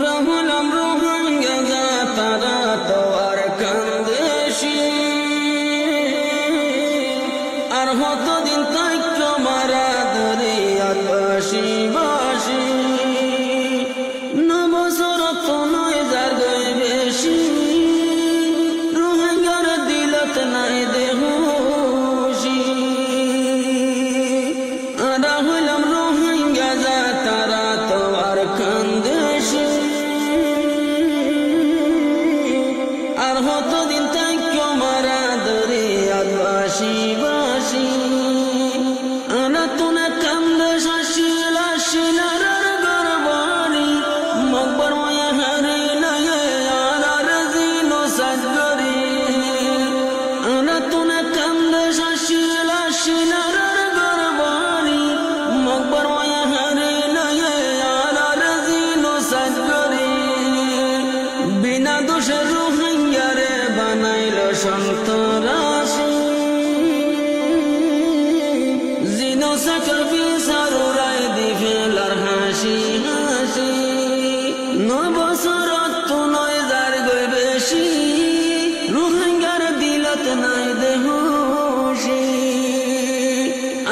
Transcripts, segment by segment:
রহলাম রোহিঙ্গা যা তারা তো আর কান্দেশি আর হতদিন তাইক্য মারা দরিয়াত বাসি বাসি নবসর তো নয় যার গই বেশি রোহিঙ্গার দিলত নাই দেহুশি রহলাম রোহিঙ্গা যা তারা তো আর কান্দেশি আর হতদিন তাইক্য মারা দরিয়াত বাসি বাসি আনা তুনে কান্দে শাশিলা শিলার গরবারি মকবর মায়া হারি লাগে আর জিনো সাজগরি আনা তুনে কান্দে শাশিলা শিলার গরবারি মকবর মায়া হারি লাগে আর জিনো সাজগরি বিনা দোষে রোহিঙ্গারে বানাইল সন্তরাশি জিনো সাকর বিচার উড়াই দি ফেলার হাসি হাসি নবসরত তো নয় যার গই বেশি রোহিঙ্গার দিলত নাই দেহুশি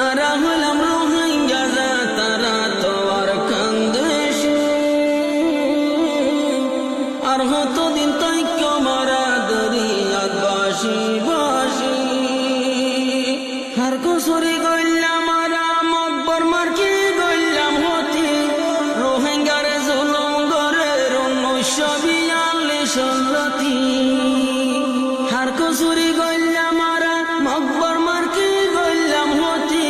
আর হলাম রোহিঙ্গা যা তারা তো আর কান্দেশি আর হতদিন তাইক্য মারা দরিয়াত বাসি বাসি হার কসরি গইলাম মারা মকবর মার্কি গইলাম হতি রোহিঙ্গারে জুলুম গরের 1942 সন্নতি হার কসরি গইলাম মারা মকবর মার্কি গইলাম হতি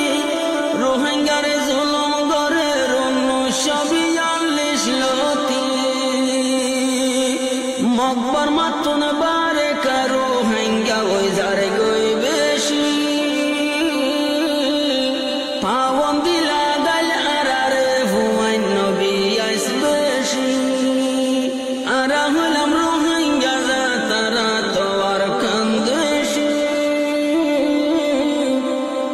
রোহিঙ্গারে জুলুম গরের 1942 লতি মকবর মাতুন বারে কারো হাঙ্গা ওই যারে গই বেশি পাওন দিলা গাল আরারে হুয়াইন নবী আইস বেশি আর হলাম রোহিঙ্গা যা তারা তো আর কান্দেশি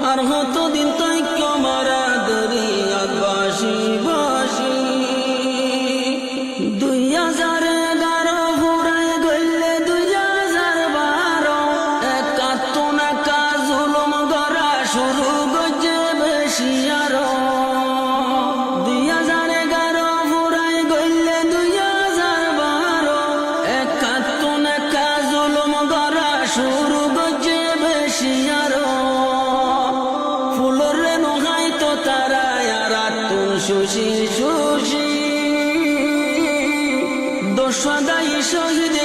আর হতদিন তাইক্য মারা দরিয়াত বাসি বাসি 2011 ফুরায় গইলে 2012 একাত্তনা কাজ জুলুম গড়া শুরু গজে বেশি আরো 2011 ফুরায় গইলে 2012 একাত্তনা কাজ জুলুম গড়া শুরু গজে বেশি আরো ফুলর রে নহাই তো তারা আর তুন সুশি সুশি দোষদায়ী শহীদ